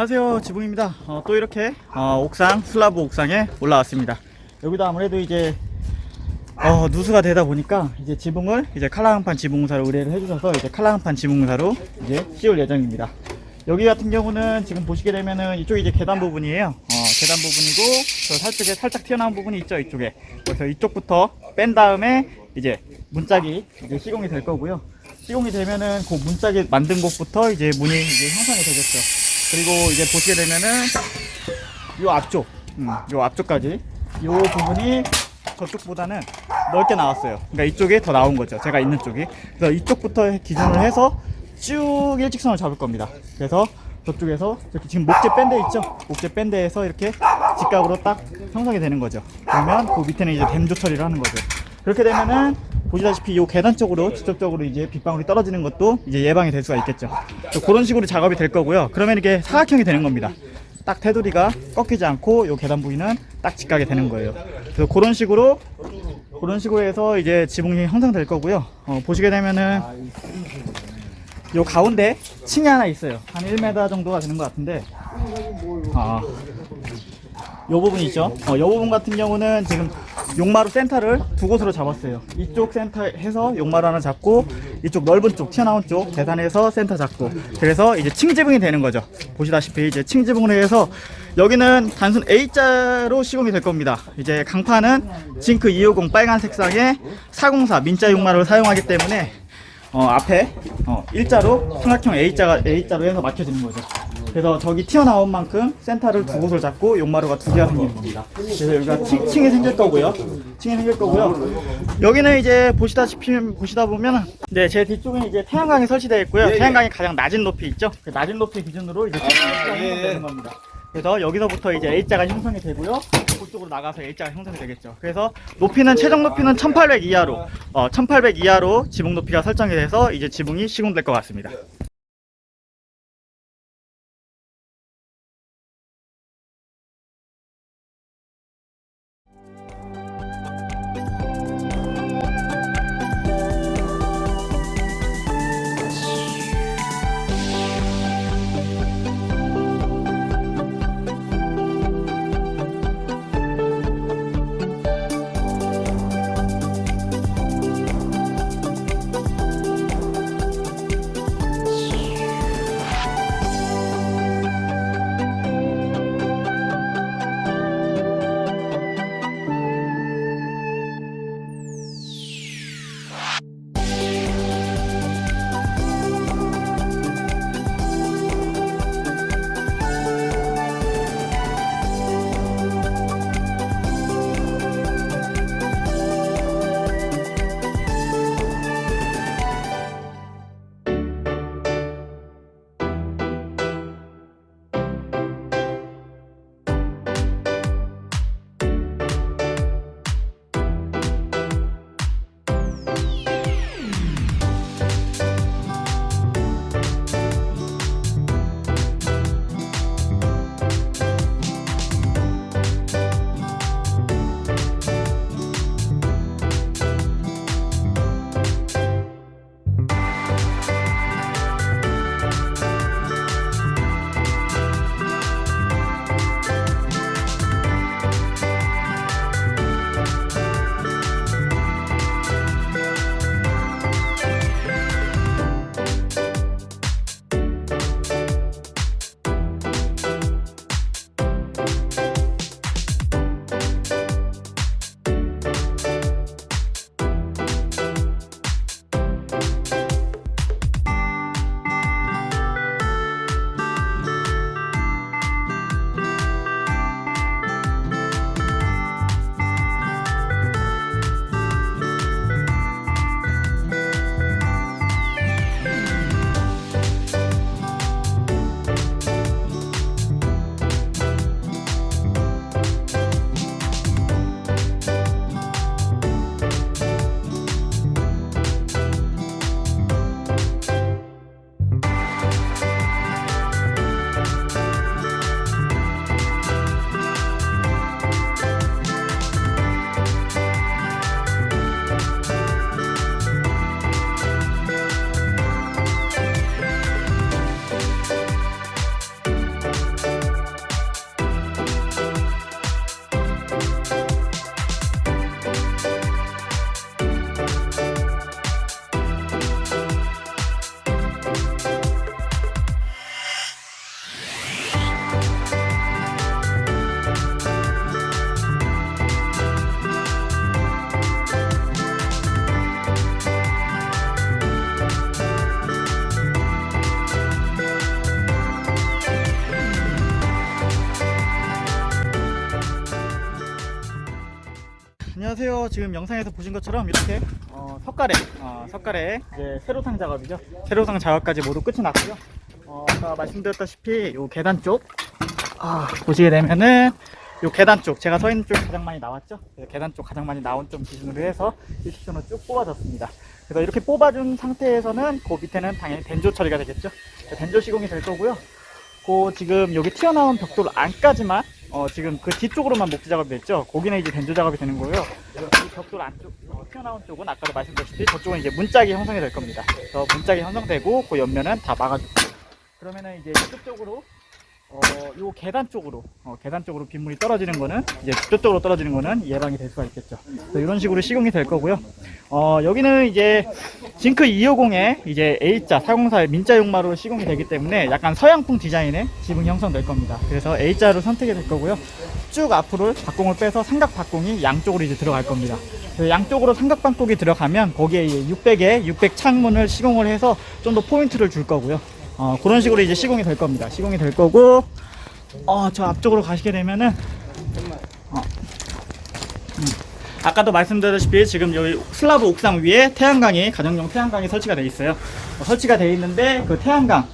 안녕하세요, 지붕입니다. 또 이렇게 옥상 슬라브 옥상에 올라왔습니다. 여기도 아무래도 이제 누수가 되다 보니까 이제 지붕을 이제 칼라강판 지붕공사로 의뢰를 해주셔서 이제 칼라강판 지붕공사로 이제 씌울 예정입니다. 여기 같은 경우는 지금 보시게 되면은 이쪽이 이제 계단 부분이에요. 계단 부분이고 저 살쪽에 살짝 튀어나온 부분이 있죠, 이쪽에. 그래서 이쪽부터 뺀 다음에 이제 문짝이 이제 시공이 될 거고요. 시공이 되면은 그 문짝이 만든 곳부터 이제 문이 이제 형성이 되겠죠. 그리고 이제 보시게 되면은 요 앞쪽까지 요 부분이 저쪽보다는 넓게 나왔어요. 그러니까 이쪽이 더 나온 거죠, 제가 있는 쪽이. 그래서 이쪽부터 기준을 해서 쭉 일직선을 잡을 겁니다. 그래서 저쪽에서 이렇게 지금 목재 뺀 데 있죠, 목재 뺀 데에서 이렇게 직각으로 딱 형성이 되는 거죠. 그러면 그 밑에는 이제 댐조 처리를 하는 거죠. 그렇게 되면은 보시다시피 이 계단 쪽으로 직접적으로 이제 빗방울이 떨어지는 것도 이제 예방이 될 수가 있겠죠. 그런 식으로 작업이 될 거고요. 그러면 이게 사각형이 되는 겁니다. 딱 테두리가 꺾이지 않고 이 계단 부위는 딱 직각이 되는 거예요. 그래서 그런 식으로 해서 이제 지붕이 형성될 거고요. 보시게 되면은 요 가운데 층이 하나 있어요. 한 1m 정도가 되는 것 같은데, 요 부분 있죠? 요 부분 같은 경우는 지금 용마루 센터를 두 곳으로 잡았어요. 이쪽 센터 해서 용마루 하나 잡고, 이쪽 넓은 쪽, 튀어나온 쪽 계단에서 센터 잡고, 그래서 이제 층지붕이 되는 거죠. 보시다시피 이제 층지붕을 해서 여기는 단순 A자로 시공이 될 겁니다. 이제 강판은 징크 250 빨간 색상의 404 민자 용마루를 사용하기 때문에 앞에 일자로 삼각형 A자로 해서 막혀지는 거죠. 그래서 저기 튀어나온 만큼 센터를 두 곳을 잡고 용마루가 두 개가 생기는 겁니다. 그래서 여기가 층이 생길 거고요. 여기는 이제 보시다 보면 제 뒤쪽에 이제 태양광이 설치되어 있고요. 태양광이 가장 낮은 높이 있죠. 그 낮은 높이 기준으로 이제 태양광이 형성되는 겁니다. 그래서 여기서부터 이제 A자가 형성이 되고요. 그쪽으로 나가서 A자가 형성이 되겠죠. 그래서 높이는 최종 높이는 1800 이하로 1800 이하로 지붕 높이가 설정이 돼서 이제 지붕이 시공될 것 같습니다. 안녕하세요. 지금 영상에서 보신 것처럼 이렇게 석가래 이제 세로상 작업이죠. 세로상 작업까지 모두 끝이 났고요. 아까 말씀드렸다시피 요 계단 쪽 보시게 되면은 요 계단 쪽, 제가 서 있는 쪽이 가장 많이 나왔죠. 계단 쪽 가장 많이 나온 쪽 기준으로 해서 일직선으로 쭉 뽑아졌습니다. 그래서 이렇게 뽑아준 상태에서는 그 밑에는 당연히 덴조 처리가 되겠죠. 덴조 시공이 될 거고요. 그 지금 여기 튀어나온 벽돌 안까지만 지금 그 뒤쪽으로만 목재 작업이 됐죠. 거기는 이제 덴조 작업이 되는 거고요. 이 벽돌 안쪽 튀어나온 쪽은 아까도 말씀드렸듯이 저쪽은 이제 문짝이 형성이 될 겁니다. 그래서 문짝이 형성되고 그 옆면은 다 막아주고, 그러면은 이제 이쪽으로 요 계단 쪽으로 빗물이 떨어지는 거는 이제 저쪽으로 떨어지는 거는 예방이 될 수가 있겠죠. 그래서 이런 식으로 시공이 될 거고요. 여기는 이제 징크 250에 이제 A자 404의 민자 용마로 시공이 되기 때문에 약간 서양풍 디자인의 지붕이 형성될 겁니다. 그래서 A자로 선택이 될 거고요. 쭉 앞으로 박공을 빼서 삼각 박공이 양쪽으로 이제 들어갈 겁니다. 양쪽으로 삼각 박공이 들어가면 거기에 600에 600 창문을 시공을 해서 좀 더 포인트를 줄 거고요. 그런 식으로 이제 시공이 될 겁니다. 시공이 될 거고, 저 앞쪽으로 가시게 되면은, 아까도 말씀드렸다시피 지금 여기 슬라브 옥상 위에 태양광이, 가정용 태양광이 설치가 되어 있어요. 설치가 되어 있는데 그 태양광,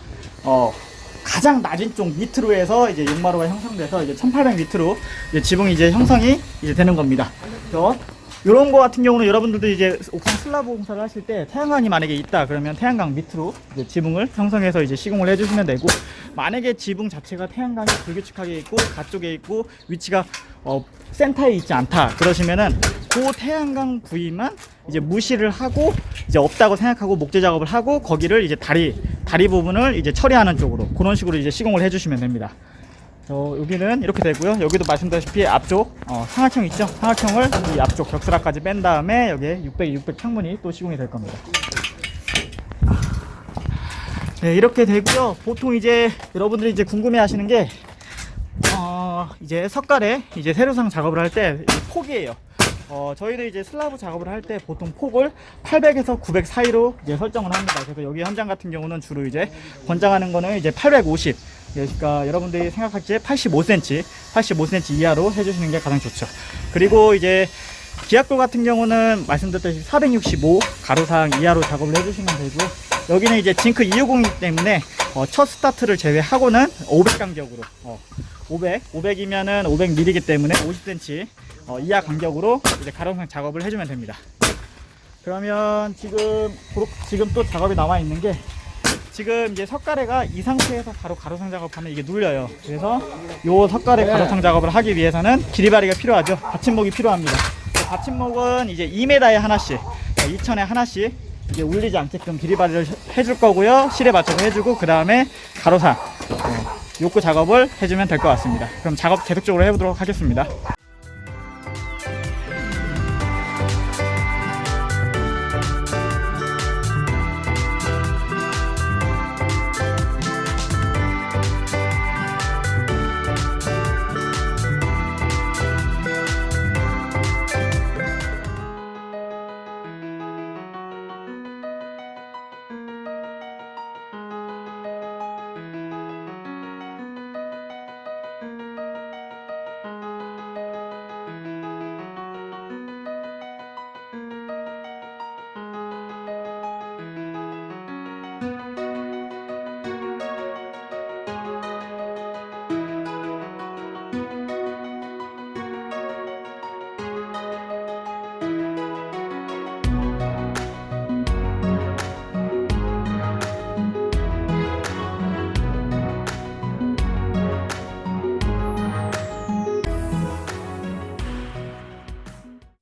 가장 낮은 쪽 밑으로 해서 이제 용마루가 형성돼서 이제 1800m로 이제 지붕이 이제 형성이 이제 되는 겁니다. 그래서 이런 거 같은 경우는 여러분들도 이제 옥상 슬라브 공사를 하실 때 태양광이 만약에 있다 그러면 태양광 밑으로 이제 지붕을 형성해서 이제 시공을 해주시면 되고, 만약에 지붕 자체가 태양광이 불규칙하게 있고 가쪽에 있고 위치가 센터에 있지 않다 그러시면은 그 태양광 부위만 이제 무시를 하고 이제 없다고 생각하고 목재 작업을 하고 거기를 이제 다리 부분을 이제 처리하는 쪽으로 그런 식으로 이제 시공을 해주시면 됩니다. 여기는 이렇게 되고요. 여기도 말씀드렸다시피 앞쪽 상하청 있죠. 상하청을 이 앞쪽 벽스라까지 뺀 다음에 여기에 600 창문이 또 시공이 될 겁니다. 네, 이렇게 되고요. 보통 이제 여러분들이 이제 궁금해 하시는 게 이제 석가래 이제 세로상 작업을 할 때 폭이에요. 저희는 이제 슬라브 작업을 할 때 보통 폭을 800에서 900 사이로 이제 설정을 합니다. 그래서 여기 현장 같은 경우는 주로 이제 권장하는 거는 이제 850. 그러니까 여러분들이 생각할 때 85cm 이하로 해주시는 게 가장 좋죠. 그리고 이제 기압골 같은 경우는 말씀드렸다시피 465 가로상 이하로 작업을 해주시면 되고요. 여기는 이제 징크 250이기 때문에 첫 스타트를 제외하고는 500 간격으로 500이면은 500mm이기 때문에 50cm 이하 간격으로 이제 가로상 작업을 해주면 됩니다. 그러면 지금 또 작업이 남아 있는 게, 지금 이제 석가래가 이 상태에서 바로 가로상 작업하면 이게 눌려요. 그래서 요 석가래 가로상 작업을 하기 위해서는 기리바리가 필요하죠. 받침목이 필요합니다. 받침목은 이제 2m에 하나씩, 2천에 하나씩 이제 울리지 않게끔 기리바리를 해줄 거고요. 실에 맞춰서 해주고 그 다음에 가로상 욕구 작업을 해주면 될 것 같습니다. 그럼 작업 계속적으로 해보도록 하겠습니다.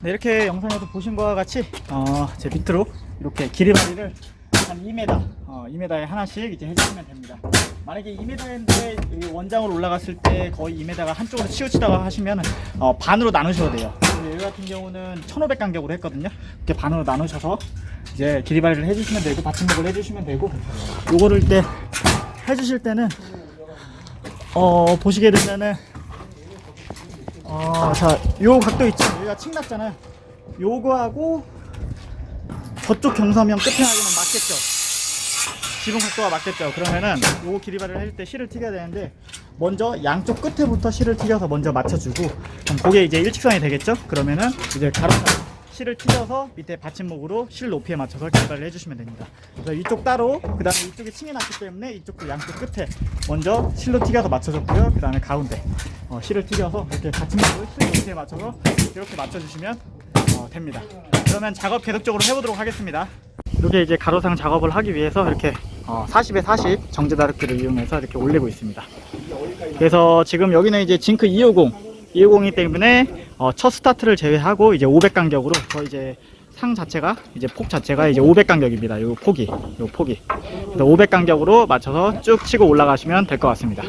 네, 이렇게 영상에서 보신 것과 같이 제 밑으로 이렇게 기리바리를 한 2m에 하나씩 이제 해주시면 됩니다. 만약에 2m인데 원장으로 올라갔을 때 거의 2m가 한쪽으로 치우치다가 하시면 반으로 나누셔야 돼요. 여기 같은 경우는 1500 간격으로 했거든요. 이렇게 반으로 나누셔서 이제 기리바리를 해주시면 되고 받침목을 해주시면 되고, 요거를 때 해주실 때는 보시게 되면은 자, 요 각도 있죠? 여기가 층 났잖아요. 요거하고 저쪽 경사면 끝에 하기는 맞겠죠? 지붕 각도가 맞겠죠? 그러면은 요거 기리바리를 할 때 실을 튀겨야 되는데 먼저 양쪽 끝에부터 실을 튀겨서 먼저 맞춰주고, 그럼 그게 이제 일직선이 되겠죠? 그러면은 이제 가로상 실을 튀겨서 밑에 받침목으로 실 높이에 맞춰서 개발을 해주시면 됩니다. 그래서 이쪽 따로, 그 다음에 이쪽에 층이 났기 때문에 이쪽도 양쪽 끝에 먼저 실로 튀겨서 맞춰줬고요. 그 다음에 가운데 실을 튀겨서 이렇게 받침목을 실 높이에 맞춰서 이렇게 맞춰주시면 됩니다. 그러면 작업 계속적으로 해보도록 하겠습니다. 이렇게 이제 가로상 작업을 하기 위해서 이렇게 40에 40 정제다루키를 이용해서 이렇게 올리고 있습니다. 그래서 지금 여기는 이제 징크 250이기 때문에 첫 스타트를 제외하고 이제 500 간격으로 이제 상 자체가 이제 폭 자체가 이제 500 간격입니다. 요 폭이. 그래서 500 간격으로 맞춰서 쭉 치고 올라가시면 될 것 같습니다.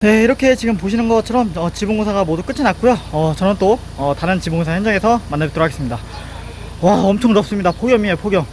네, 이렇게 지금 보시는 것처럼 지붕공사가 모두 끝이 났고요. 저는 또 다른 지붕공사 현장에서 만나뵙도록 하겠습니다. 와, 엄청 덥습니다. 폭염이에요, 폭염.